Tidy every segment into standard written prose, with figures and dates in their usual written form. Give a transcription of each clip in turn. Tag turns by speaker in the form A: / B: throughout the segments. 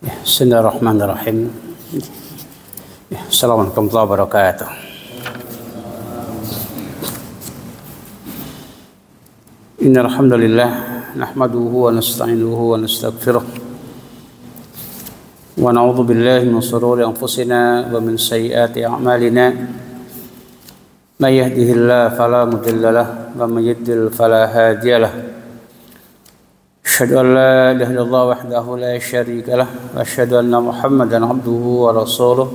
A: Bismillahirrahmanirrahim. Assalamualaikum warahmatullahi wabarakatuh. Innal hamdalillah nahmaduhu wa nasta'inuhu wa nastaghfiruh wa na'udzu billahi min shururi anfusina wa min sayyiati a'malina. May yahdihillahu fala mudilla lahu wa may yudlil fala hadiya lahu. Asyhadu an la ilaha illallah wahdahu la syarika lah wa asyhadu anna Muhammadan abduhu wa rasuluh.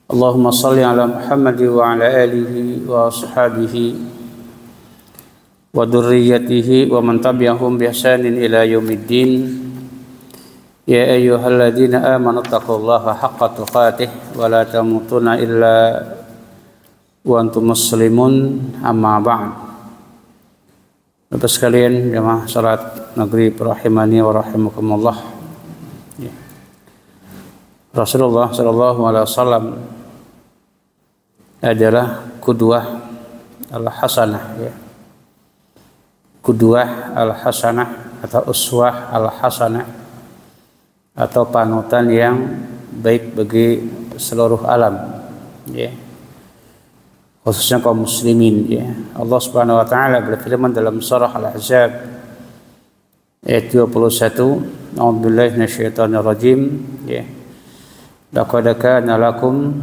A: Allahumma shalli ala Muhammad wa ala alihi wa ashabihi wa dzurriyyatihi wa man tabi'ahum bi ihsanin ila yaumiddin. Ya ayyuhalladzina amanu taqullaha haqqa tuqatih wa la tamutunna illa wa antum muslimun, amma ba'd. Bapak sekalian, jamaah salat maghrib rahimani wa rahimakumullah. Rasulullah sallallahu alaihi wasallam adalah qudwah al-hasanah, ya. Qudwah al-hasanah atau uswah al-hasanah atau panutan yang baik bagi seluruh alam, ya. Khususnya kaum muslimin, ya. Allah Subhanahu wa taala berfirman dalam surah Al-Ahzab ayat 21, A'udzubillahi minasyaitonir rajim, ya. Laqad kana lakum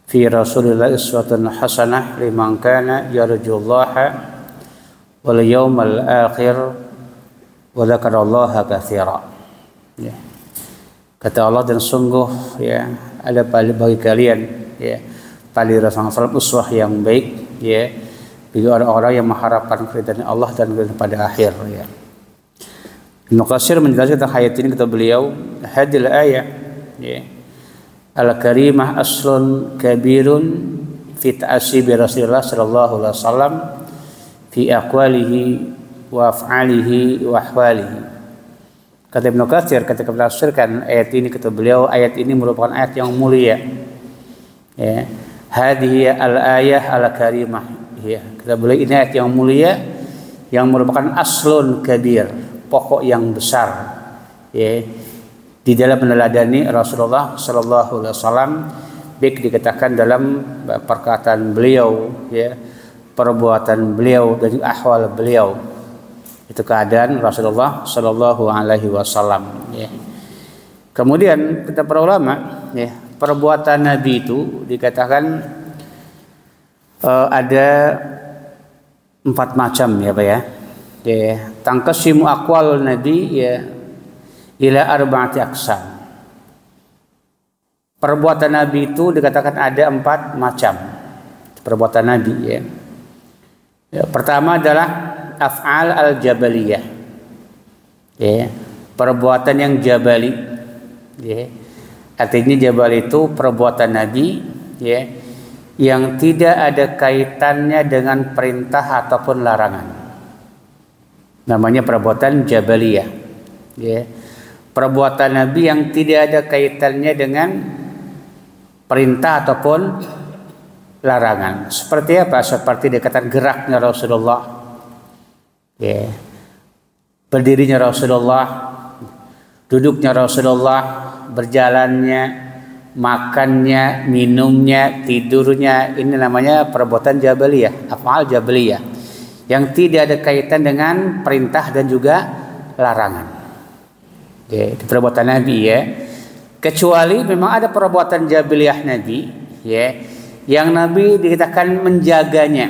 A: fi Rasulillahi uswatun hasanah liman kana yarjullaha wal yawmal akhir wa dzakarallaha katsira. Ya. Kata Allah, dan sungguh, ya, ada bagi kalian, ya, pada Rasulullah uswah yang baik, ya, bagi orang-orang yang mengharapkan keridhaan Allah dan pada akhir, ya. Ibnu Katsir menjelaskan tentang ayat ini, kata beliau, hadil ayat, ya, al-karimah aslun kabirun fi ta'asibi Rasulullah sallallahu alaihi wasallam fi aqwalihi wa af'alihi wa ahwalihi. Kata Ibnu Katsir ketika menafsirkan ayat ini, kata beliau, ayat ini merupakan ayat yang mulia, ya. Hadhihi al-ayah al-karimah, ya. Kita boleh, ini ayat yang mulia yang merupakan aslun kabir, pokok yang besar, ya, di dalam meneladani Rasulullah sallallahu alaihi wasallam, baik dikatakan dalam perkataan beliau, ya, perbuatan beliau dan ahwal beliau. Itu keadaan Rasulullah sallallahu alaihi wasallam, ya. Kemudian kata para ulama, ya, perbuatan Nabi itu dikatakan ada 4 macam, ya Pak, ya. Tangkasimu aqwalun Nabi, ya, ila arba'ati aqsam. Perbuatan Nabi itu dikatakan ada 4 macam perbuatan Nabi, ya. Ya, pertama adalah af'al al-jabaliyah, ya, perbuatan yang jabali, ya. Artinya jabal itu perbuatan Nabi, ya, yang tidak ada kaitannya dengan perintah ataupun larangan. Namanya perbuatan jabaliyah, ya. Perbuatan Nabi yang tidak ada kaitannya dengan perintah ataupun larangan. Seperti apa? Seperti dikatakan geraknya Rasulullah, ya, berdirinya Rasulullah, duduknya Rasulullah, berjalannya, makannya, minumnya, tidurnya. Ini namanya perbuatan jabaliyah, af'al jabaliyah, yang tidak ada kaitan dengan perintah dan juga larangan. Ya, itu perbuatan Nabi, ya. Kecuali memang ada perbuatan jabaliyah Nabi, ya, yang Nabi dikatakan menjaganya,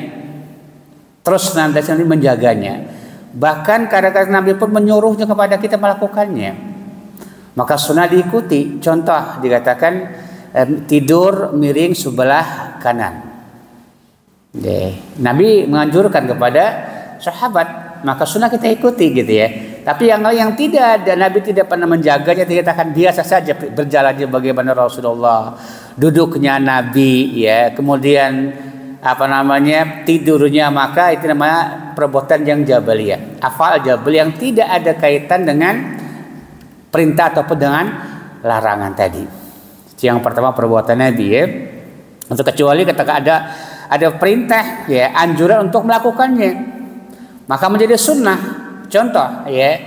A: terus nanti menjaganya. Bahkan kadang-kadang Nabi pun menyuruhnya kepada kita melakukannya. Maka sunnah diikuti. Contoh dikatakan tidur miring sebelah kanan. Nabi menganjurkan kepada sahabat, maka sunnah kita ikuti, gitu, ya. Tapi yang tidak ada, Nabi tidak pernah menjaganya, dikatakan biasa saja berjalannya bagaimana Rasulullah, duduknya Nabi, ya, kemudian tidurnya, maka itu namanya perbuatan yang jabaliyah, afal jabal, yang tidak ada kaitan dengan perintah ataupun dengan larangan tadi. Yang pertama perbuatan Nabi, ya. Untuk kecuali ketika ada perintah, ya, anjuran untuk melakukannya, maka menjadi sunnah. Contoh, ya,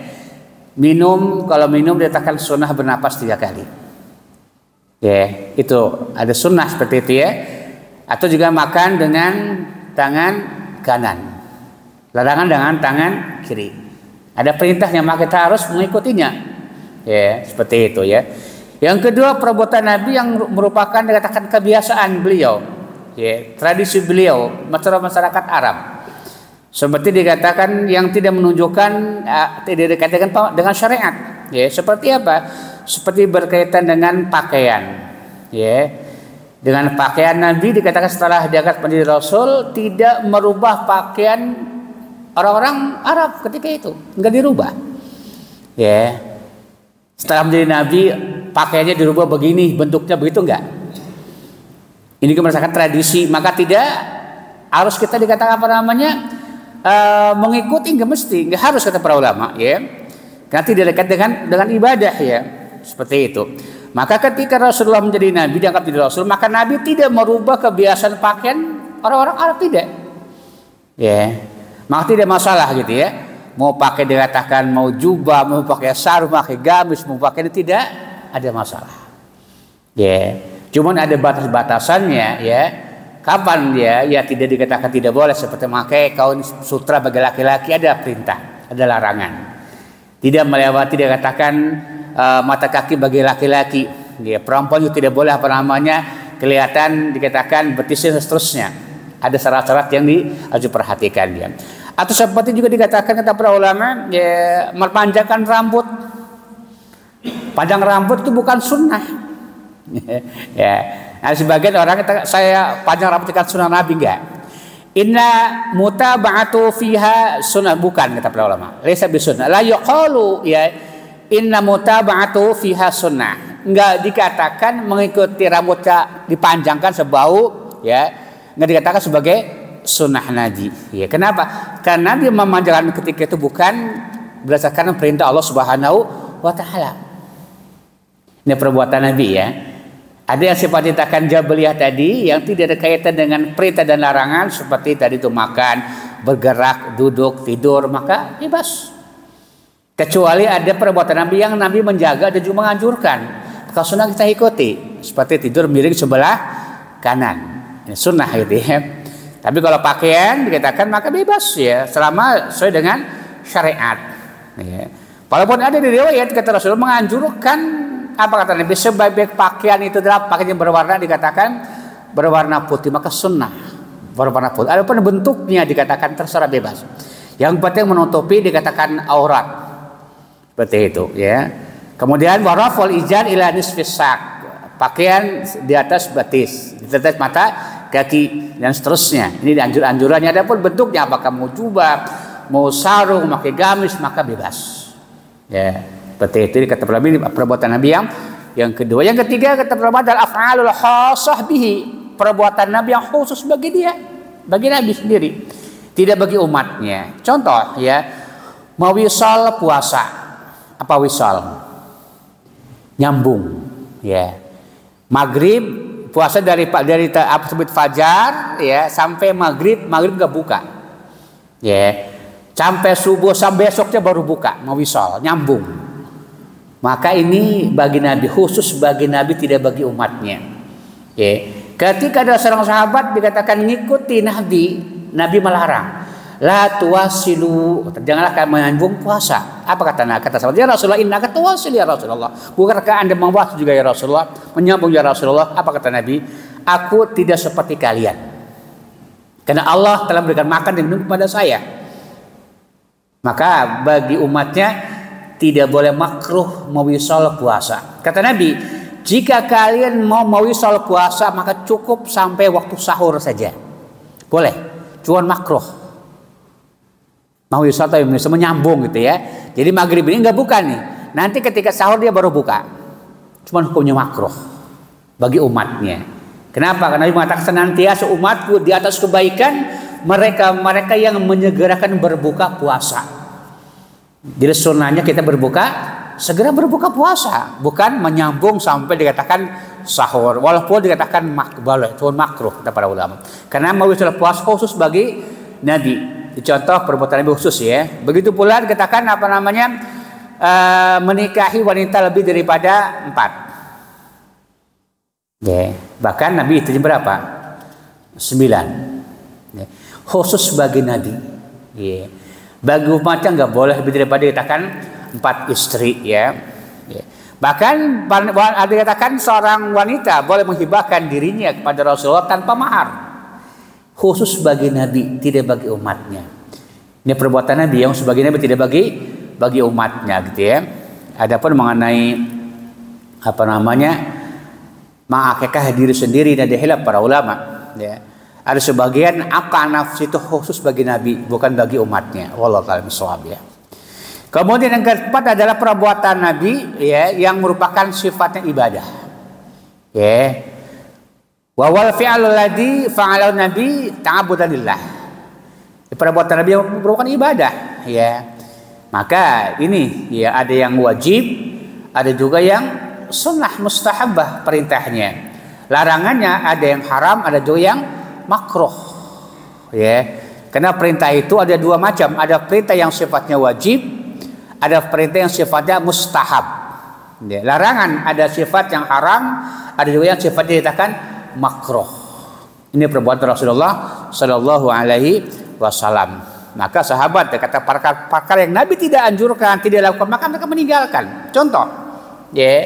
A: Kalau minum dikatakan sunnah bernapas 3 kali. Ya, itu ada sunnah seperti itu ya. Atau juga makan dengan tangan kanan, larangan dengan tangan kiri. Ada perintahnya, maka kita harus mengikutinya. Ya, seperti itu ya. Yang kedua, perbuatan Nabi yang merupakan dikatakan kebiasaan beliau, ya, tradisi beliau, masyarakat Arab. Seperti dikatakan yang tidak menunjukkan, tidak dikatakan dengan syariat. Ya, seperti apa? Seperti berkaitan dengan pakaian. Ya, dengan pakaian Nabi dikatakan setelah diangkat menjadi Rasul tidak merubah pakaian orang-orang Arab ketika itu, enggak dirubah. Ya, setelah menjadi Nabi pakaiannya dirubah begini, bentuknya begitu enggak. Ini berdasarkan tradisi, maka tidak harus kita dikatakan mengikuti, enggak mesti, enggak harus kata para ulama ya. Karena tidak dekat dengan ibadah ya, seperti itu. Maka ketika Rasulullah menjadi Nabi, diangkat menjadi Rasul, maka Nabi tidak merubah kebiasaan pakaian orang-orang Arab, tidak. Ya, maka tidak masalah gitu ya. Mau pakai dikatakan mau jubah, mau pakai sarung, pakai gamis, mau pakai ini tidak ada masalah. Ya, cuman ada batas-batasannya ya. Kapan ya tidak dikatakan tidak boleh, seperti memakai kain sutra bagi laki-laki ada perintah, ada larangan. Tidak melewati dikatakan mata kaki bagi laki-laki. Ya, perempuan juga tidak boleh kelihatan dikatakan betisnya dan seterusnya. Ada syarat-syarat yang harus diperhatikan dia. Atau seperti juga dikatakan kata para ulama, ya, mempanjangkan rambut. Panjang rambut itu bukan sunnah. Ya, ada sebagian orang kata saya panjang rambut kan sunnah Nabi, enggak. Inna mutaba'atu fiha sunnah, bukan kata para ulama. Laisa bisunnah. La yuqalu ya inna mutaba'atu fiha sunnah. Enggak dikatakan mengikuti rambutnya dipanjangkan sebau ya, enggak dikatakan sebagai sunnah Nabi. Ya, kenapa? Karena dia memanjangkan ketika itu bukan berdasarkan perintah Allah Subhanahu wa taala. Ini perbuatan Nabi ya. Ada yang seperti dikatakan Jabaliyah tadi yang tidak ada kaitan dengan perintah dan larangan, seperti tadi itu makan, bergerak, duduk, tidur, maka bebas. Kecuali ada perbuatan Nabi yang Nabi menjaga dan juga menganjurkan. Kalau sunnah kita ikuti, seperti tidur miring sebelah kanan. Ini sunnah gitu ya. Tapi kalau pakaian dikatakan maka bebas ya, selama sesuai dengan syariat. Ya. Walaupun ada di riwayat kata Rasulullah menganjurkan, apa kata Nabi, sebaik-baik pakaian itu adalah pakaian yang berwarna, dikatakan berwarna putih, maka sunnah berwarna putih. Adapun bentuknya dikatakan terserah bebas. Yang penting menutupi dikatakan aurat. Seperti itu ya. Kemudian waraful izar ila nisfis sak, pakaian di atas batis, di atas mata kaki dan seterusnya. Ini anjurannya. Adapun bentuknya apakah mau jubah, mau sarung, pakai gamis, maka bebas. Ya, seperti itu kata ulama, ini perbuatan Nabi yang kedua. Yang ketiga kata ulama adalah af'alul khassah bihi, perbuatan Nabi yang khusus bagi dia, bagi Nabi sendiri, tidak bagi umatnya. Contoh ya, mau wisal puasa, apa wisal? Nyambung ya. Maghrib puasa dari sebut fajar ya sampai maghrib nggak buka ya, sampai subuh sampai besoknya baru buka, mau wisal, nyambung. Maka ini bagi Nabi, khusus bagi Nabi, tidak bagi umatnya ya. Ketika ada seorang sahabat dikatakan mengikuti Nabi melarang, la tuwasilu, janganlah kalian menyambung puasa. Apa kata sahabat? Ya Rasulullah, innaka tuwasil ya Rasulullah. Bukankah Anda membuat juga ya Rasulullah, menyambung ya Rasulullah? Apa kata Nabi? Aku tidak seperti kalian, karena Allah telah memberikan makan dan minum kepada saya. Maka bagi umatnya tidak boleh makruh mewisal puasa. Kata Nabi, jika kalian mau mewisal puasa maka cukup sampai waktu sahur saja, boleh. Cuman makruh mau wisal atau menyambung gitu ya. Jadi maghrib ini nggak buka nih, nanti ketika sahur dia baru buka. Cuman hukumnya makruh bagi umatnya. Kenapa? Karena Nabi mengatakan senantiasa umatku di atas kebaikan mereka yang menyegerakan berbuka puasa. Jadi sunnahnya kita segera berbuka puasa, bukan menyambung sampai dikatakan sahur. Walaupun dikatakan boleh, cuma makruh kata para ulama. Karena mau puasa khusus bagi Nabi. Contoh perbuatan Nabi khusus ya. Begitu pula dikatakan menikahi wanita lebih daripada 4. Ya, bahkan Nabi itu berapa? 9. Ya, khusus bagi Nabi. Ya. Bagi umatnya nggak boleh lebih daripada dikatakan 4 istri. Ya. Ya. Bahkan ada dikatakan seorang wanita boleh menghibahkan dirinya kepada Rasulullah tanpa mahar. Khusus bagi Nabi, tidak bagi umatnya. Ini perbuatan Nabi yang sebagai Nabi, tidak bagi umatnya, gitu ya. Adapun mengenai mengakikah diri sendiri dan dihilaf para ulama, ya. Ada sebagian akad nafsi itu khusus bagi Nabi, bukan bagi umatnya. Wallahu a'lam bishawab, ya. Kemudian yang keempat adalah perbuatan Nabi, ya, yang merupakan sifatnya ibadah. Ya. Wa wal fi'lul ladzi fa'alahu Nabi ta'abudan lillah. Perbuatan Nabi yang merupakan ibadah, ya. Maka ini, ya, ada yang wajib, ada juga yang sunnah mustahabah perintahnya. Larangannya ada yang haram, ada juga yang makruh. Ya. Karena perintah itu ada 2 macam, ada perintah yang sifatnya wajib, ada perintah yang sifatnya mustahab. Ya. Larangan ada sifat yang haram, ada juga yang sifatnya dikatakan makruh. Ini perbuatan Rasulullah Sallallahu Alaihi Wasallam. Maka sahabat kata pakar yang Nabi tidak anjurkan, tidak lakukan, maka mereka meninggalkan. Contoh, ya,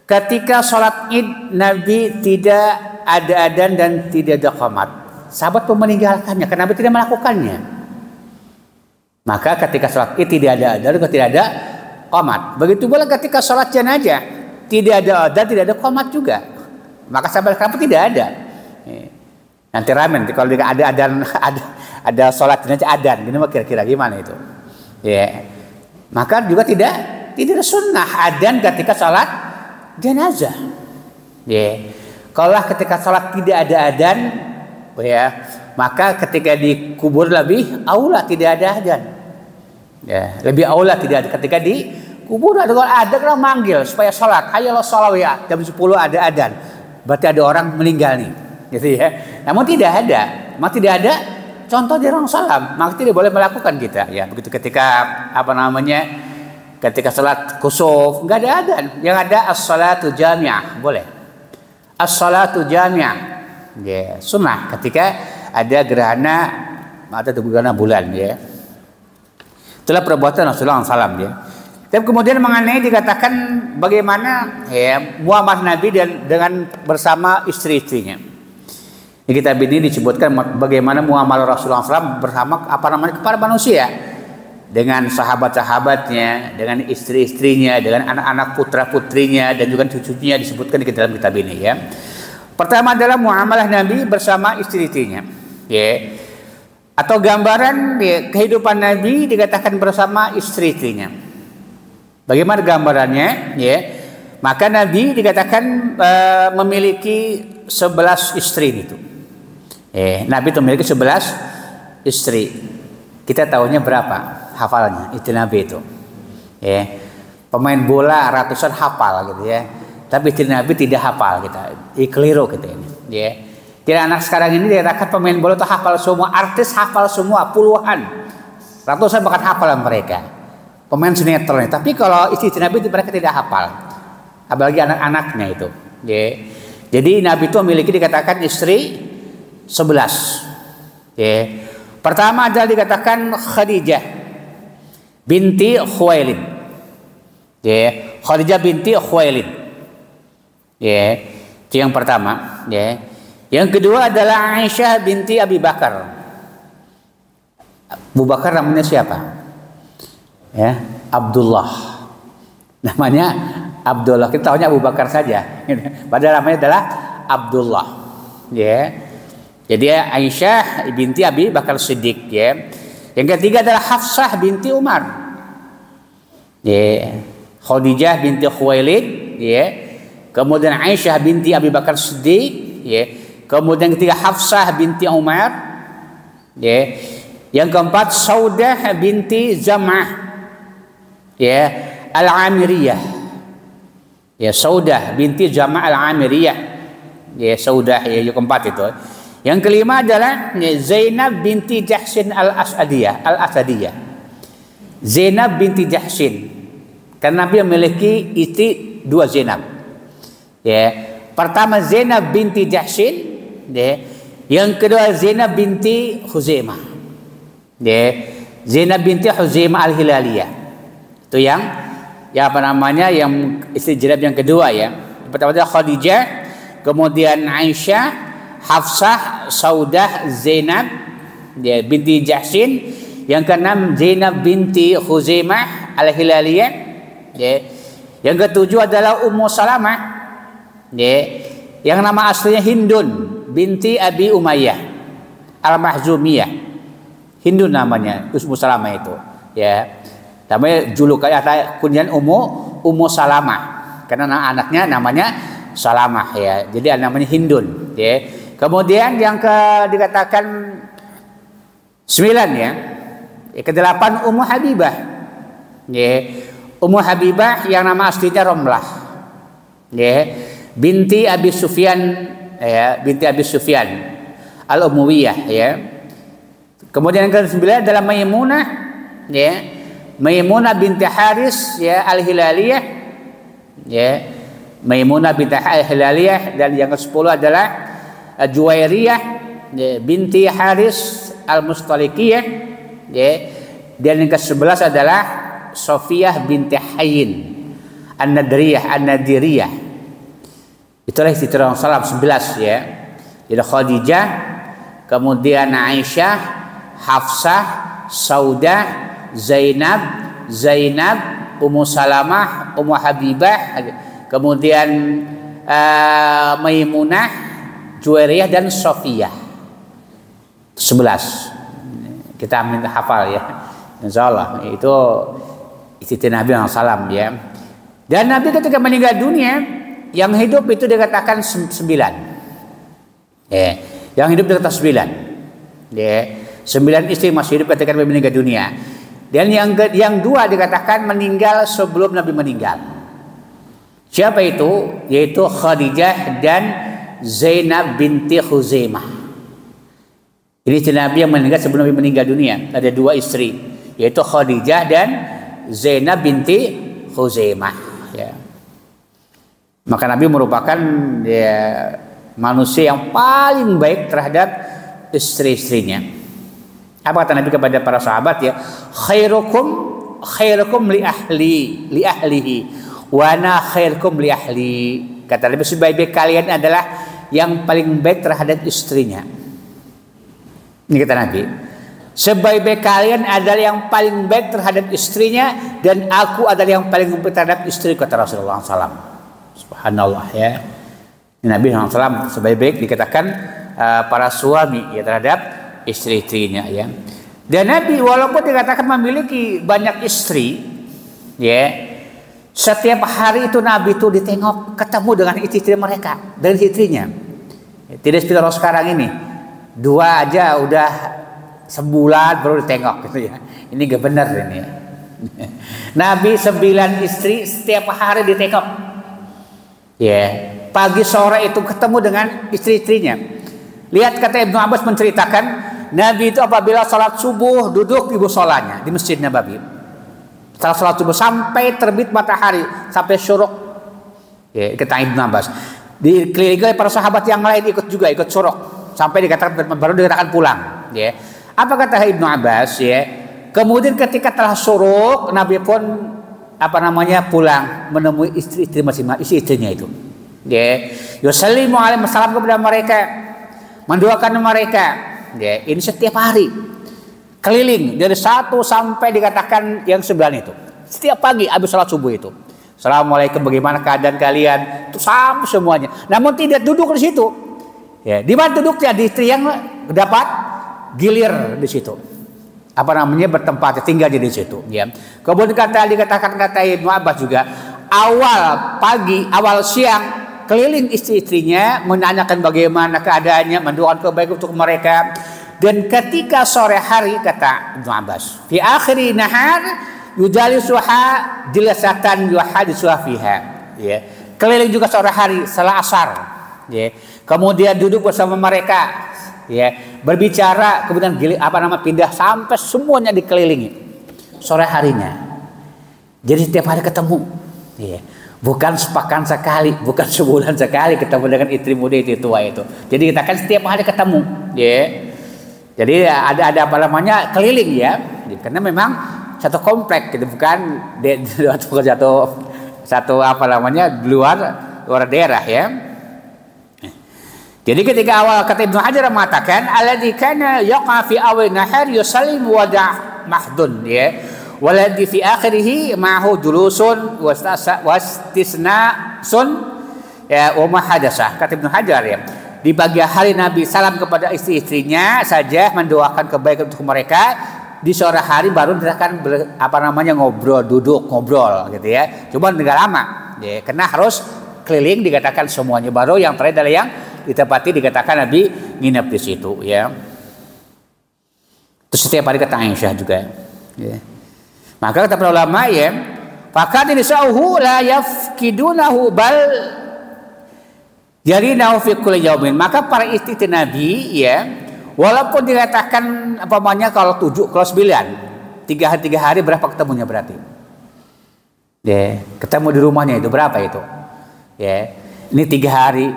A: ketika sholat Id Nabi tidak ada adzan dan tidak ada qomat, sahabat pun meninggalkannya karena Nabi tidak melakukannya. Maka ketika sholat Id tidak ada adzan dan tidak ada qomat. Begitu pula ketika sholat jenazah tidak ada adzan, tidak ada qomat juga. Maka sahabat kenapa tidak ada? Nanti ramen kalau ada adzan, ada sholat jenazah adzan, gini kira-kira gimana itu? Ya, maka juga tidak ada sunnah adzan ketika sholat jenazah. Ya, kalau ketika sholat tidak ada adzan, ya, maka ketika dikubur lebih aula tidak ada adzan. Ya, lebih aula tidak ada ketika dikubur. Ada kalau ada kalau manggil supaya sholat, ayo sholat ya, jam 10 ada adzan, berarti ada orang meninggal nih, gitu ya. Namun tidak ada, contoh di orang salam, maka tidak boleh melakukan kita, ya. Begitu ketika ketika salat kusuf nggak ada adzan, yang ada as-salatu jami'ah, boleh. As-salatu jami'ah, ya, sunnah ketika ada gerhana atau gerhana bulan, ya. Itulah perbuatan Rasulullah SAW, ya. Dan kemudian mengenai dikatakan bagaimana, ya, muamalah Nabi dengan bersama istri-istrinya. Di kitab ini disebutkan bagaimana muamalah Rasulullah SAW bersama kepada manusia, dengan sahabat-sahabatnya, dengan istri-istrinya, dengan anak-anak putra-putrinya dan juga cucunya, disebutkan di dalam kitab ini, ya. Pertama adalah muamalah Nabi bersama istri-istrinya, ya. Atau gambaran, ya, kehidupan Nabi dikatakan bersama istri-istrinya. Bagaimana gambarannya, ya? Maka Nabi dikatakan memiliki 11 istri itu. Nabi itu memiliki 11 istri. Kita tahunya berapa hafalnya itu Nabi itu. Pemain bola ratusan hafal gitu, ya. Tapi istri Nabi tidak hafal kita. Keliru kita ini. Tidak, anak sekarang ini dikatakan pemain bola itu hafal semua, artis hafal semua, puluhan, ratusan bahkan hafalan mereka. Pemain sinetron. Tapi kalau istri Nabi itu mereka tidak hafal. Apalagi anak-anaknya itu. Jadi Nabi itu memiliki dikatakan istri 11. Pertama adalah dikatakan Khadijah binti Khuwailid. Khadijah binti Khuwailid. Itu yang pertama. Yang kedua adalah Aisyah binti Abi Bakar. Abu Bakar namanya siapa? Abdullah. Namanya Abdullah. Kita tahunya Abu Bakar saja. Padahal namanya adalah Abdullah. Jadi Aisyah binti Abi Bakar Siddiq, ya. Yang ketiga adalah Hafsah binti Umar. Khadijah binti Khuwailid, ya. Kemudian Aisyah binti Abi Bakar Siddiq, ya. Kemudian ketiga Hafsah binti Umar, ya. Yang keempat Saudah binti Zam'ah, ya, Al-Amiriyah. Saudah binti Zam'ah Al-Amiriyah. Saudah, ya, yang keempat itu. Yang kelima adalah Zainab binti Jahsin Al-Asadiyah. Zainab binti Jahsin. Karena Nabi memiliki istri dua Zainab. Ya, pertama Zainab binti Jahshin, ya. Yang kedua Zainab binti Huzaimah. Ya, Zainab binti Huzaimah al-Hilaliyah. Itu yang apa namanya, yang istri Zainab yang kedua ya. Pertama Khadijah, kemudian Aisyah, Hafsah, Saudah, Zainab ya, binti Jahshin. Yang keenam Zainab binti Huzaimah al-Hilaliyah. Ya. Yang ketujuh adalah Ummu Salamah, ya, yang nama aslinya Hindun binti Abi Umayyah al-Mahzumiyah. Hindun namanya Ummu Salamah itu, ya. Namanya julukannya atau kunyan Ummu Salamah karena anaknya namanya Salamah ya. Jadi namanya Hindun, ya. Kemudian yang dikatakan 9 ya. Ke-8 Ummu Habibah. Ya. Ummu Habibah yang nama aslinya Romlah, ya, binti Abi Sufyan, ya, binti Abi Sufyan al-Umayyah, ya. Kemudian yang ke-9 adalah Maimunah, ya, Maimunah binti Haris, ya, al-Hilaliyah, ya, Maimunah binti al-Hilaliyah. Dan yang ke-10 adalah Juwairiyah, ya, binti Haris al-Mustalikiyah, ya. Dan yang ke-11 adalah Sofiyah binti Hayyin An-Nadiriyah. Itulah istri Rasulullah 11 ya. Jadi Khadijah, kemudian Aisyah, Hafsah, Saudah, Zainab, Ummu Salamah, Ummu Habibah, kemudian Maimunah, Juwairiyah dan Sofiyah. 11. Kita minta hafal ya. Insyaallah itu istri Nabi SAW ya. Dan Nabi ketika meninggal dunia, yang hidup itu dikatakan 9. Ya, yang hidup dikatakan 9. Ya, 9 istri masih hidup ketika Nabi meninggal dunia. Dan yang 2 dikatakan meninggal sebelum Nabi meninggal. Siapa itu? Yaitu Khadijah dan Zainab binti Huzaimah. Ini istri Nabi yang meninggal sebelum Nabi meninggal dunia. Ada 2 istri, yaitu Khadijah dan Zainab binti Huzaimah ya. Maka Nabi merupakan ya, manusia yang paling baik terhadap istri-istrinya. Apa kata Nabi kepada para sahabat ya? Khairukum li ahlihi wa ana khairukum li ahli. Kata Nabi, sebaik-baik kalian adalah yang paling baik terhadap istrinya. Ini kata Nabi. Sebaik-baik kalian adalah yang paling baik terhadap istrinya, dan aku adalah yang paling baik terhadap istri, kata Rasulullah SAW. Subhanallah ya. Nabi SAW sebaik-baik dikatakan para suami ya terhadap istri-istrinya ya. Dan Nabi walaupun dikatakan memiliki banyak istri ya, setiap hari itu Nabi itu ditengok ketemu dengan istri mereka dan istrinya. Tidak seperti sekarang ini, 2 aja udah sebulan baru ditengok gitu ya. Ini gak benar ini ya. Nabi 9 istri setiap hari ditengok. Ya, pagi sore itu ketemu dengan istri-istrinya. Lihat kata Ibnu Abbas menceritakan, Nabi itu apabila salat subuh duduk di musolanya di Masjid Nabawi. Setelah salat subuh sampai terbit matahari, sampai syuruk. Ya, kata Ibnu Abbas. Dikelilingi oleh para sahabat yang lain ikut syuruk sampai dikatakan baru dikatakan pulang, ya. Apa kata Ibnu Abbas ya? Kemudian ketika telah syuruk, Nabi pun pulang menemui istri-istri masing-masing, istri-istrinya itu. Ya, yusallimu alaihi wasallam kepada mereka, mendoakan mereka. Ya, ini setiap hari. Keliling dari 1 sampai dikatakan yang 9 itu. Setiap pagi habis salat subuh itu. Assalamualaikum, bagaimana keadaan kalian? Itu sampai semuanya. Namun tidak duduk di situ. Ya, di mana duduknya? Di istri yang dapat gilir di situ. Bertempat, tinggal di situ ya. Kemudian dikatakan Ibnu Abbas juga, awal pagi, awal siang keliling istri-istrinya menanyakan bagaimana keadaannya, mendoakan kebaikan untuk mereka. Dan ketika sore hari, kata Ibnu Abbas, fi akhiri nahar yujalisuha jilasatan yuhadisuha fiha ya. Keliling juga sore hari setelah asar ya. Kemudian duduk bersama mereka ya, berbicara, kemudian pindah sampai semuanya dikelilingi sore harinya. Jadi setiap hari ketemu. Ya. Bukan sepekan sekali, bukan sebulan sekali ketemu dengan istri muda itu tua itu. Jadi kita kan setiap hari ketemu, ya. Jadi ada apa namanya keliling ya. Karena memang satu komplek gitu, bukan satu apa namanya luar daerah ya. Jadi ketika awal kata Ibnu Hajar mengatakan alladzi kana yaqa fi awal nahar yusallim wada' mahdun ya. Waladhi fi akhirih ma'ahu julusun wastisnasun ya wa mahadasah. Kata Ibnu Hajar ya, di pagi hari Nabi salam kepada istri-istrinya saja, mendoakan kebaikan untuk mereka. Di sore hari baru akan duduk ngobrol gitu ya. Cuma enggak lama ya, karena harus keliling dikatakan semuanya. Baru yang terakhir adalah yang ditepati dikatakan Nabi nginep di situ ya. Terus setiap hari kata Aisyah juga ya. Maka kata para ulama ya, fakat nisa'uhu la yafkidunahu bal yarinahu fi kulli yaumin. Maka para istri Nabi ya, walaupun dikatakan kalau 7, kalau 9, 3 hari berapa ketemunya berarti? Ya, ketemu di rumahnya itu berapa itu? Ya. Ini 3 hari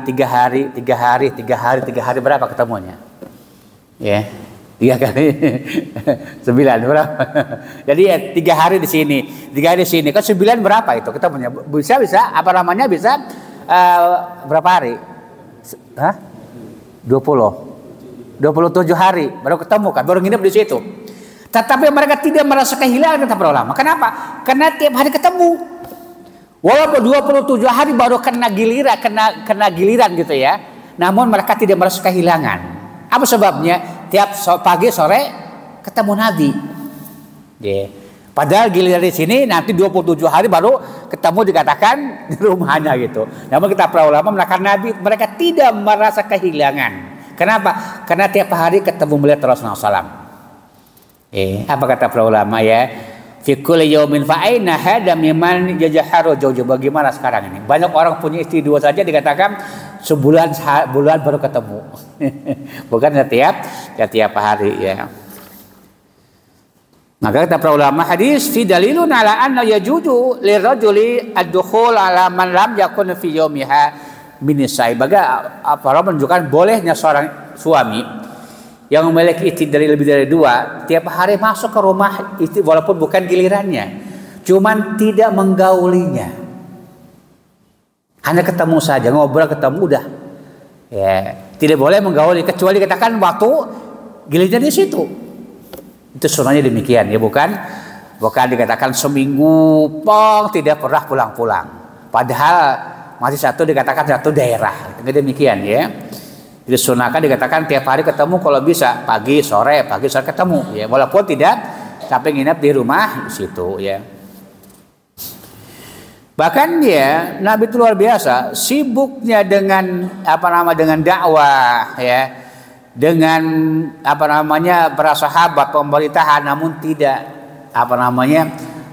A: berapa ketemunya? Ya. 3 kali 9 berapa? Jadi ya 3 hari di sini, 3 hari di sini. Kan 9 berapa itu? Kita punya bisa berapa hari? 27 hari baru ketemu kan, baru nginep di situ. Tetapi mereka tidak merasa kehilangan kata para ulama. Kenapa? Karena tiap hari ketemu. Walaupun 27 hari baru kena giliran gitu ya. Namun mereka tidak merasa kehilangan. Apa sebabnya? Tiap pagi sore ketemu Nabi. Yeah. Padahal giliran di sini nanti 27 hari baru ketemu dikatakan di rumahnya gitu. Namun kita para ulama mengatakan Nabi mereka tidak merasa kehilangan. Kenapa? Karena tiap hari ketemu melihat Rasulullah SAW. Apa kata para ulama ya? Fi kulli yaumin fa aina hada mimman yajaharu jauh. Bagaimana sekarang ini? Banyak orang punya istri 2 saja dikatakan bulan baru ketemu. Bukan tiap hari ya. Maka kata para ulama hadis fi dalilun ala anna yajudu lirajuli ad-dukhul ala man lam yakun fi yaumiha min nisai. Para menunjukkan bolehnya seorang suami yang memiliki istri lebih dari 2 tiap hari masuk ke rumah istri walaupun bukan gilirannya, cuman tidak menggaulinya, hanya ketemu saja, ngobrol ketemu udah ya, tidak boleh menggauli kecuali katakan waktu gilirannya di situ. Itu sunnahnya demikian ya, bukan dikatakan seminggu tidak pernah pulang-pulang, padahal masih dikatakan satu daerah, demikian ya. Disunahkan dikatakan tiap hari ketemu kalau bisa pagi sore ketemu ya, walaupun tidak sampai nginep di rumah di situ ya. Bahkan ya Nabi itu luar biasa sibuknya dengan dengan dakwah ya, dengan para sahabat pemerintahan, namun tidak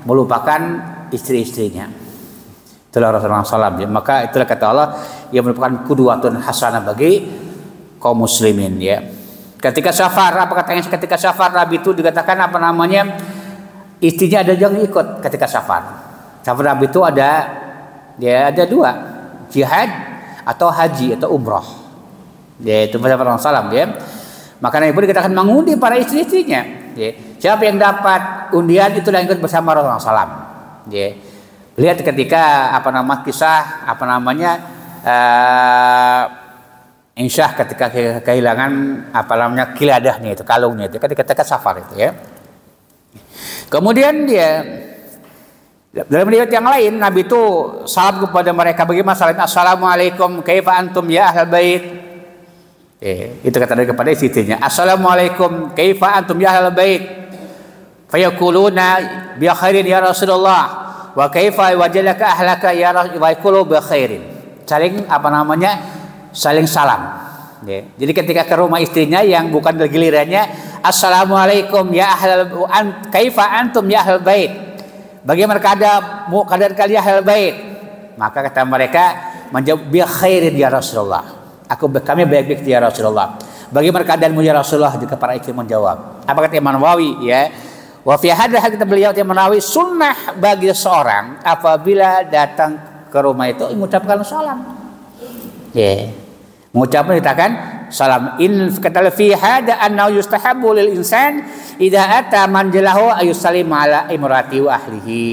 A: melupakan istri-istrinya. Itulah Rasulullah SAW ya. Maka itulah kata Allah yang merupakan qudwatun hasanah bagi kaum muslimin ya. Ketika safar, apa katanya ketika safar Nabi itu dikatakan istrinya ada yang ikut ketika safar. Safar Nabi itu ada 2, jihad atau haji atau umroh. Ya itu pada Rasulullah SAW ya. Maka Nabi pun dikatakan mengundi para istri-istrinya. Ya. Siapa yang dapat undian itulah yang ikut bersama Rasulullah SAW. Ya. Lihat ketika kisah Insyah ketika kehilangan kiladahnya itu, kalungnya itu ketika safar itu ya. Kemudian dia dalam riwayat yang lain Nabi itu salam kepada mereka, bagaimana salamnya? Assalamualaikum kaifa antum ya ahlal bait. Itu kata dari kepada istrinya, Assalamualaikum kaifa antum ya ahlal bait. Fayaquluna bi khairin ya Rasulullah wa kaifa wajadaka ahlaka ya Rasul wa yaqulu bi khairin. Saling salam. Ya. Jadi ketika ke rumah istrinya yang bukan gilirannya, Assalamualaikum ya ahlal kaifa antum ya ahlal bait. Bagaimana keadaan kalian ahlal bait? Maka kata mereka menjawab bi khairin ya Rasulullah. Kami baik-baik ya Rasulullah. Bagaimana keadaanmu ya Rasulullah? Jika para istri menjawab. Apa kata Imam Nawawi ya? Wa fi hadha kata beliau yang menawi sunnah bagi seorang apabila datang ke rumah itu mengucapkan salam. Mengucapkan dikatakan salam. In kata fi hadha anna yustahabbu lil insan idza ata manjilahu ayusallim ala imrati wa ahlihi.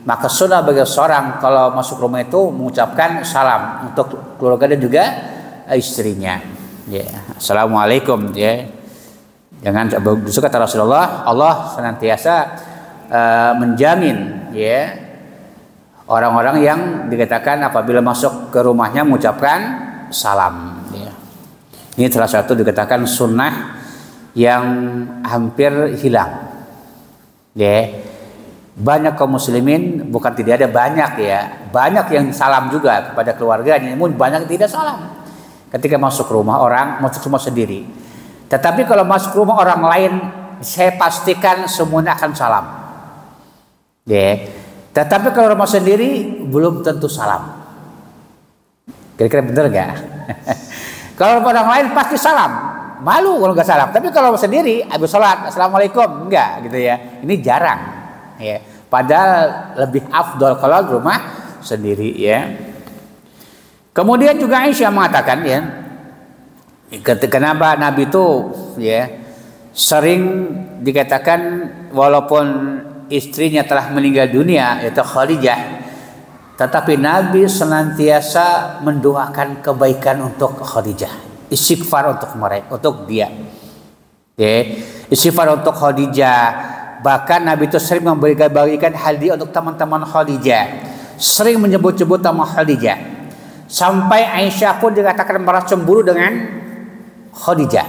A: Maka sunnah bagi seorang kalau masuk rumah itu mengucapkan salam untuk keluarga dan juga istrinya. Assalamualaikum. Jangan justru kata Rasulullah, Allah senantiasa menjamin orang-orang yang dikatakan apabila masuk ke rumahnya mengucapkan salam. Ini salah satu dikatakan sunnah yang hampir hilang. Banyak kaum muslimin, bukan tidak ada banyak banyak yang salam juga kepada keluarganya, namun banyak tidak salam ketika masuk rumah orang, masuk rumah sendiri. Tetapi kalau masuk rumah orang lain, saya pastikan semuanya akan salam. Tetapi kalau rumah sendiri belum tentu salam. Kira-kira benar nggak? Kalau orang lain pasti salam, malu kalau nggak salam. Tapi kalau sendiri, habis sholat, assalamualaikum, enggak gitu ya. Ini jarang. Padahal lebih afdol kalau di rumah sendiri Kemudian juga Aisyah mengatakan kenapa Nabi itu sering dikatakan walaupun istrinya telah meninggal dunia yaitu Khadijah, tetapi Nabi senantiasa mendoakan kebaikan untuk Khadijah, istighfar untuk mereka, untuk dia. Istighfar untuk Khadijah. Bahkan Nabi itu sering memberikan hadiah untuk teman-teman Khadijah, sering menyebut-sebut nama Khadijah, sampai Aisyah pun dikatakan merasa cemburu dengan Khadijah.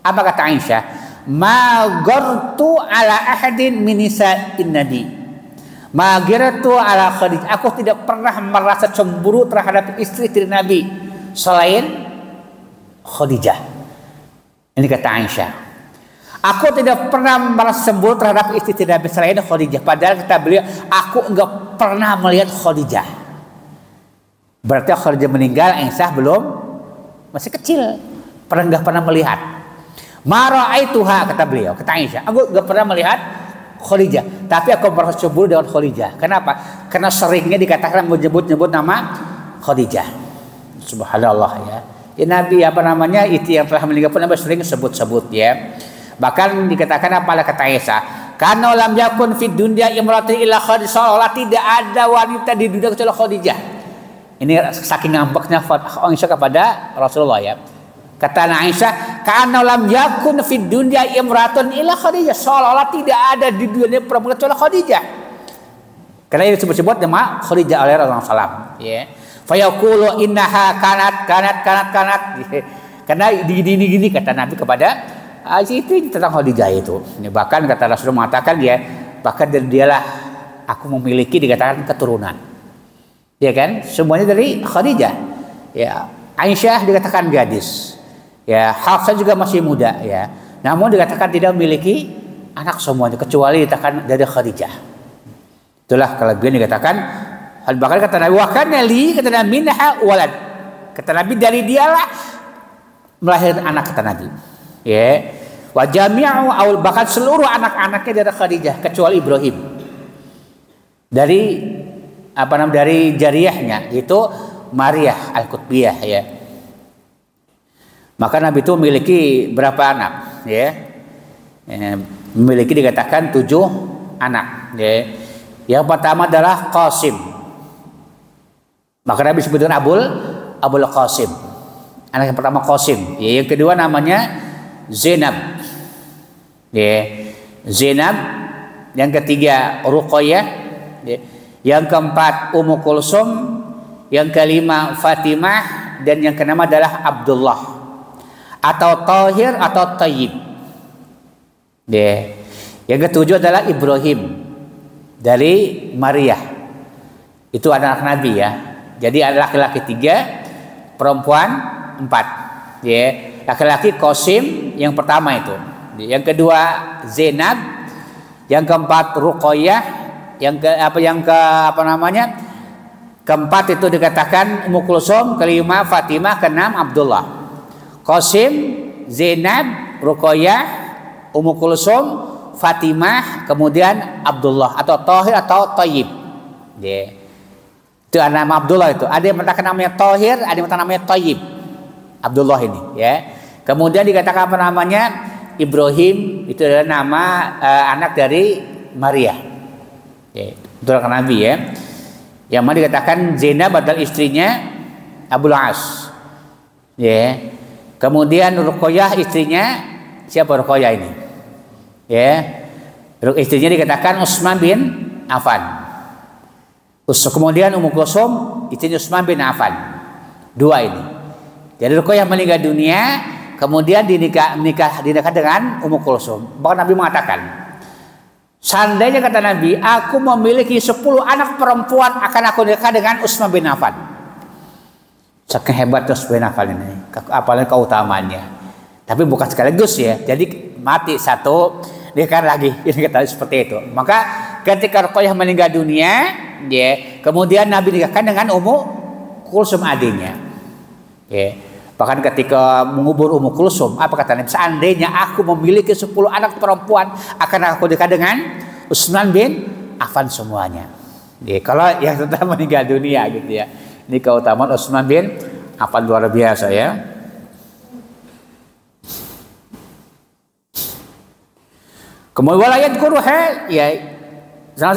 A: Apa kata Aisyah? Ma ghartu ala ahadin min nisa'in nabi. Ma ghartu ala Khadijah. Aku tidak pernah merasa cemburu terhadap istri Nabi selain Khadijah. Ini kata Aisyah. Aku tidak pernah merasa cemburu terhadap istri Nabi selain Khadijah. Padahal kata beliau, aku enggak pernah melihat Khadijah. Berarti Khadijah meninggal, Aisyah belum, masih kecil, enggak pernah melihat. Ma ra'aituha kata beliau, kata Aisyah, aku enggak pernah melihat Khadijah, tapi aku merasa cemburu dengan Khadijah. Kenapa? Karena seringnya dikatakan menyebut-nyebut nama Khadijah. Subhanallah Nabi itu yang telah meninggal pun Nabi sering sebut-sebut Bahkan dikatakan apalah kata Aisyah, karena lam yakun fid dunya imratun illa Khadijah, seolah tidak ada wanita di dunia kecuali Khadijah. Ini saking ngambeknya Aisyah kepada Rasulullah Kata Aisyah, karena lam yakun fid dunya imratun illa Khadijah, seolah tidak ada di dunia perempuan kecuali Khadijah. Karena ini disebut-sebut nama Khadijah oleh Rasulullah SAW. Fayaqulu innaha kanat. Karena gini kata Nabi kepada itu tentang Khadijah itu. Bahkan kata Rasulullah mengatakan bahkan dari dialah aku memiliki dikatakan keturunan. Semuanya dari Khadijah. Aisyah dikatakan gadis. Hafsah juga masih muda Namun dikatakan tidak memiliki anak semuanya kecuali dikatakan dari Khadijah. Itulah kelebihan dikatakan. Bahkan kata Nabi kata Nabi minha walad. Kata Nabi dari dialah melahirkan anak kata Nabi. Wa jami'u aul bahkan seluruh anak-anaknya dari Khadijah kecuali Ibrahim. Dari dari jariyahnya yaitu Maryah Al-Qutbiyah Maka Nabi itu memiliki berapa anak memiliki dikatakan 7 anak Yang pertama adalah Qasim. Maka Nabi sebut dengan Abul Qasim. Anak yang pertama Qasim. Yang kedua namanya Zainab. Zainab. Yang ketiga Ruqayyah. Yang keempat Ummu Kulsum. Yang kelima Fatimah. Dan yang keenam adalah Abdullah atau Tahir atau Tayyib. Yang ketujuh adalah Ibrahim dari Maryah. Itu anak Nabi Jadi ada laki-laki 3, perempuan 4. Laki-laki Qasim yang pertama itu. Yang kedua Zainab, yang keempat Ruqayyah, keempat itu dikatakan Ummu Kulsum, kelima Fatimah, keenam Abdullah. Qasim, Zainab, Ruqayyah, Ummu Kulsum, Fatimah, kemudian Abdullah atau Thohir atau Thayyib. Ya. Itu nama Abdullah itu. Ada yang mengatakan namanya Thohir, ada yang mengatakan namanya Thayyib. Abdullah ini, ya. Kemudian dikatakan apa namanya? Ibrahim, itu adalah nama anak dari Maria. Ya, itu adalah Nabi, ya. Yang mana dikatakan Zainab adalah istrinya Abul As. Ya. Kemudian Ruqayyah istrinya siapa Ruqayyah ini? Ya. Istrinya dikatakan Utsman bin Affan. Kemudian Ummu Kulsum istrinya Utsman bin Affan. Dua ini. Jadi Ruqayyah meninggal dunia, kemudian dinikah dengan Ummu Kulsum. Bahkan Nabi mengatakan, seandainya kata Nabi, aku memiliki 10 anak perempuan akan aku nikah dengan Utsman bin Affan. Saking hebatnya Utsman bin Affan ini, apalagi keutamaannya. Tapi bukan sekaligus ya. Jadi mati satu, nikah lagi. Ini kata seperti itu. Maka ketika Ruqayyah meninggal dunia, ya, kemudian Nabi nikahkan dengan Ummu Kulsum adiknya. Ya. Bahkan ketika mengubur Ummu Kulsum, apa kata Nabi? Seandainya aku memiliki 10 anak perempuan, akan aku nikah dengan Utsman bin Affan semuanya. Ya, kalau yang sudah meninggal dunia gitu ya. Ini keutamaan Utsman bin Affan luar biasa ya. Kemudian walayat kuruha ya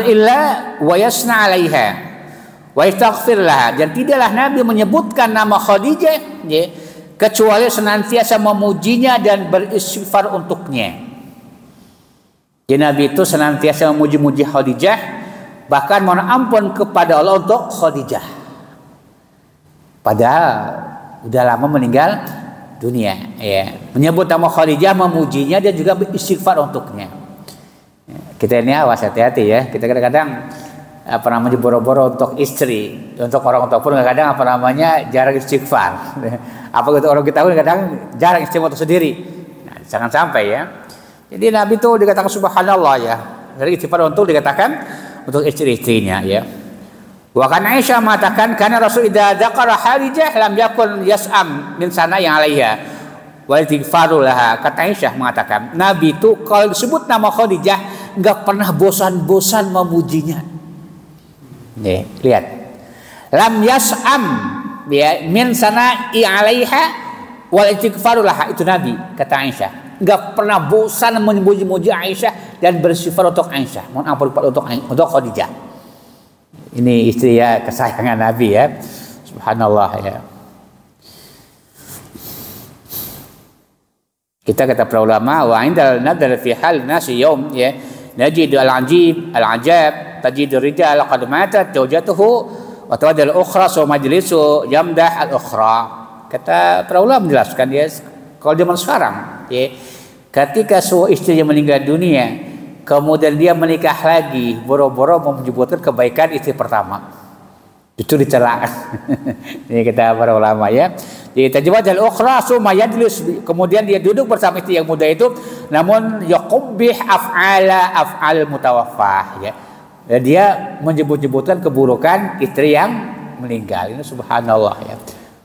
A: illa wa yasna 'alaiha wa yastaghfir laha, dan tidaklah Nabi menyebutkan nama Khadijah ya, kecuali senantiasa memujinya dan beristighfar untuknya. Jadi Nabi itu senantiasa memuji-muji Khadijah, bahkan mohon ampun kepada Allah untuk Khadijah. Padahal udah lama meninggal dunia ya. Menyebut nama Khadijah, memujinya dan juga beristighfar untuknya. Kita ini awas, hati-hati ya. Kita kadang-kadang apa namanya boro-boro untuk istri, untuk orang tua pun kadang apa namanya jarang istighfar. Apa gitu orang kita pun kadang jarang istighfar untuk sendiri. Nah, jangan sampai ya. Jadi Nabi itu dikatakan subhanallah ya. Dari istighfar untuk dikatakan untuk istri-istrinya ya. Wa kan Aisyah mengatakan karena Rasul idza dzakara Khadijah lam yakun yas'am min sana yang alaiha wa istighfaru laha. Kata Aisyah mengatakan Nabi itu kalau disebut nama Khadijah enggak pernah bosan-bosan memujinya. Nih, lihat. Lam yas'am ya min sana yang alaiha wa istighfaru laha, itu Nabi kata Aisyah. Enggak pernah bosan memuji-muji Aisyah dan beristighfar untuk Aisyah. Mohon ampun untuk Khadijah. Ini istri ya kesayangan Nabi ya. Subhanallah ya. Kita kata para ulama wa indal nadal fi hal nasi yaum ya najid al-ajab tajid rijal qad matat zawjatuhu wa tawadal ukhra wa majlisu yamdah al-ukhra. Kata para ulama menjelaskan ya kalau zaman sekarang ya ketika seorang istri yang meninggal dunia kemudian dia menikah lagi, boro-boro mau menyebutkan kebaikan istri pertama, itu dicela. Ini kita para ulama ya. Jadi tajwidul ukhra summa yajlis, kemudian dia duduk bersama istri yang muda itu, namun yaqubbih af'al mutawaffah ya. Dan dia menyebut-nyebutkan keburukan istri yang meninggal. Ini subhanallah ya.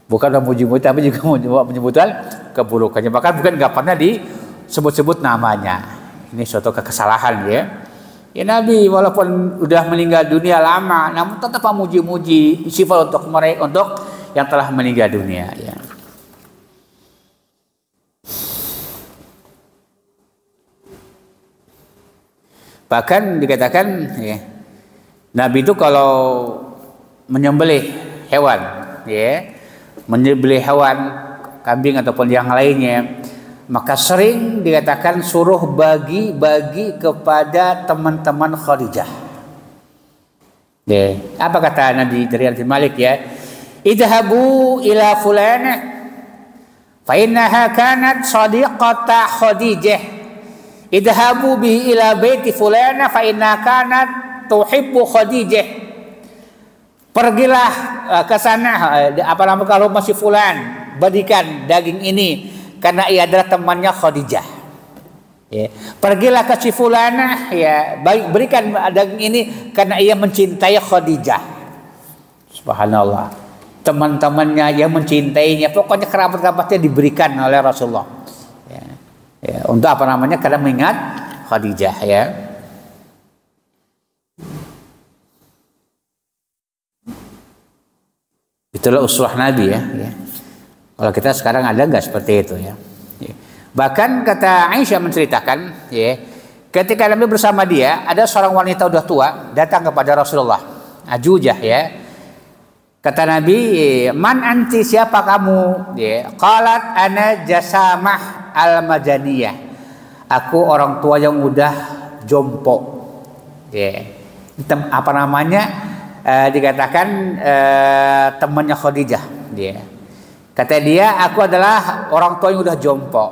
A: Bukan memuji-muji tapi juga menyebutkan keburukannya. Bahkan bukan enggak pernah disebut-sebut namanya. Ini suatu kesalahan ya. Ya Nabi walaupun udah meninggal dunia lama, namun tetap memuji-muji istighfar untuk mereka, untuk yang telah meninggal dunia ya. Bahkan dikatakan ya, Nabi itu kalau menyembelih hewan ya, menyembelih hewan kambing ataupun yang lainnya, maka sering dikatakan suruh bagi-bagi kepada teman-teman Khadijah. Ya, apa kata Nabi dari Anas bin Malik ya? Idhabu ila fulana fa innaha kanat sadiqata Khadijah. Idhabu bihi ila baiti fulana fa innaha kanat tuhibbu Khadijah. Pergilah ke sana apa namanya kalau masih fulan, berikan daging ini karena ia adalah temannya Khadijah. Ya. Pergilah ke si fulanah ya, berikan daging ini karena ia mencintai Khadijah. Subhanallah. Teman-temannya yang mencintainya, pokoknya kerabat-kerabatnya diberikan oleh Rasulullah. Ya. Ya. Untuk apa namanya? Karena mengingat Khadijah ya. Itulah uswah Nabi ya. Kalau kita sekarang ada nggak seperti itu ya. Bahkan kata Aisyah menceritakan ya, ketika Nabi bersama dia ada seorang wanita udah tua datang kepada Rasulullah, ajujah ya. Kata Nabi, man anti, siapa kamu? Ya, qalat ana Jasamah al-Madaniyah. Aku orang tua yang udah jompo. Ya. Apa namanya? Dikatakan temannya Khadijah. Ya. Kata dia, aku adalah orang tua yang udah jompo.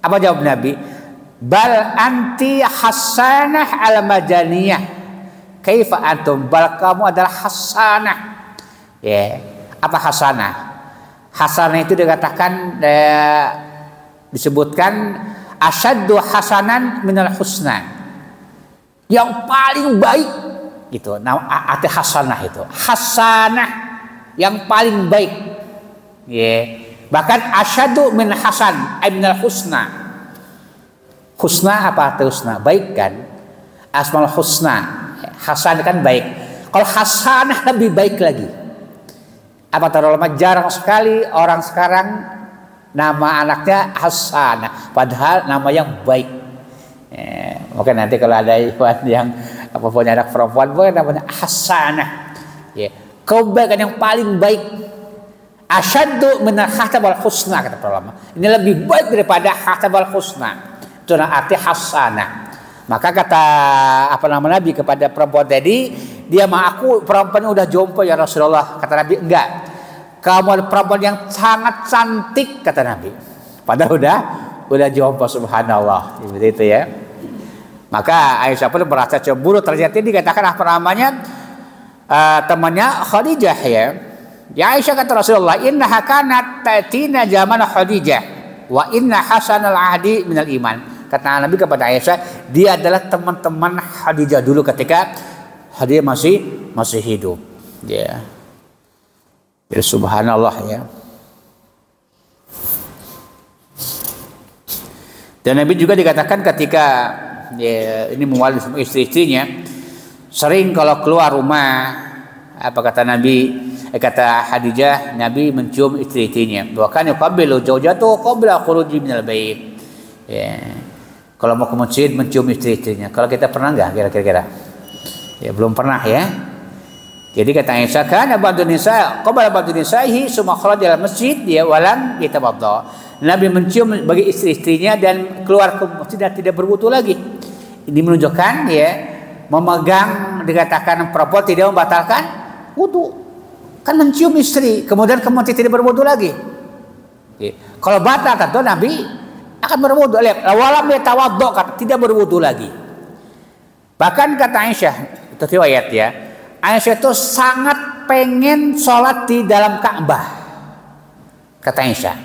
A: Apa jawab Nabi? Bal anti Hasanah al-Madaniyah. Kaifa antum? Bal kamu adalah Hasanah. Ya, apa hasanah? Hasanah itu dikatakan disebutkan asyaddu hasanan minal husna. Yang paling baik gitu. Nah, arti hasanah itu. Hasanah yang paling baik. Ya. Bahkan asyaddu min hasan, minal husna. Husna apa arti husna? Baik kan? Asmaul husna. Hasan kan baik. Kalau hasanah lebih baik lagi. Apa terlalu jarang sekali orang sekarang nama anaknya Hasanah, padahal nama yang baik. Mungkin nanti kalau ada ikhwan yang apa punya anak perempuan, boleh namanya Hasanah. Kebaikan yang paling baik. Asyaddu min al husna, kata para ulama. Ini lebih baik daripada al husna. Itu arti Hasanah. Maka kata apa nama Nabi kepada perempuan tadi, dia mah aku perempuan udah jompo ya Rasulullah. Kata Nabi, enggak. Kamu ada perempuan yang sangat cantik, kata Nabi. Padahal udah jompo, subhanallah. Seperti itu ya. Maka Aisyah pun merasa cemburu. Ternyata dikatakan apa namanya temannya Khadijah ya. Ya Aisyah kata Rasulullah, innaha kanat tatina zaman Khadijah wa inna hasanal ahdi minal iman. Kata Nabi kepada Aisyah, dia adalah teman-teman Khadijah dulu ketika Khadijah masih hidup. Ya. Jadi subhanallah ya. Dan Nabi juga dikatakan ketika ya, ini mewali istri-istrinya, sering kalau keluar rumah, apa kata Nabi, kata Khadijah, Nabi mencium istri-istrinya. Wa kana yuqabbilu zawjatahu qabla khuruji minal bait. Ya. Kalau mau ke masjid mencium istri-istrinya. Kalau kita pernah nggak kira-kira? Ya belum pernah ya. Jadi kata Aisyah, kan ba'dun nisa qabla ba'dun nisa'ihi summa kharaja al masjid ya walam yatawadda. Nabi mencium bagi istri-istrinya dan keluar ke masjid dan tidak berwudu lagi. Ini menunjukkan ya memegang, dikatakan perempuan tidak membatalkan wudu. Kan mencium istri, kemudian tidak berwudu lagi. Ya. Kalau batal tentu Nabi akan berwudu. Lihat, walam yatawadda, tidak berwudu lagi. Bahkan kata Aisyah, itu riwayat ya. Aisyah itu sangat pengen sholat di dalam Ka'bah. Kata Aisyah.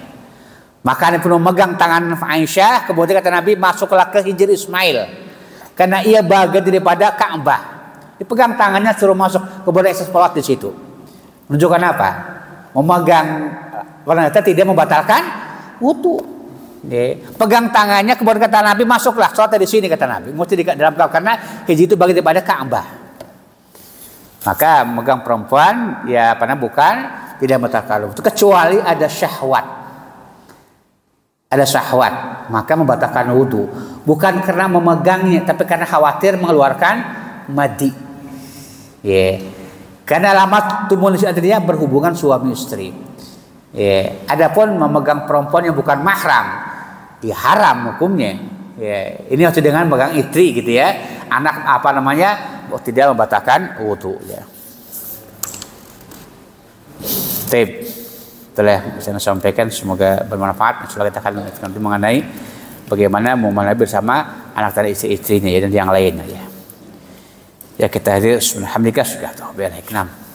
A: Maka Nabi pun memegang tangan Aisyah, kemudian kata Nabi, masuklah ke Hijr Ismail. Karena ia bagian daripada Ka'bah. Dipegang tangannya suruh masuk, kemudian Aisyah sholat di situ. Menunjukkan apa? Memegang wanita tidak membatalkan wudu. Pegang tangannya, kemudian kata Nabi, masuklah sholat di sini, kata Nabi. Mesti di dalam Ka'bah karena hijri itu bagian daripada Ka'bah. Maka megang perempuan ya karena bukan tidak membatalkan wudu, kecuali ada syahwat. Ada syahwat, maka membatalkan wudu. Bukan karena memegangnya, tapi karena khawatir mengeluarkan madi. Karena alamat tumbuh adanya berhubungan suami istri. Adapun memegang perempuan yang bukan mahram, haram hukumnya. Ini harus dengan megang istri gitu ya. Anak apa namanya tidak membatalkan wudu ya. Telah saya sampaikan, semoga bermanfaat. Setelah kita akan nanti mengenai bagaimana muamalah bersama anak dan istri-istrinya ya, dan yang lainnya ya. Ya kita hadir alhamdulillah sudah tahu biar hikmah.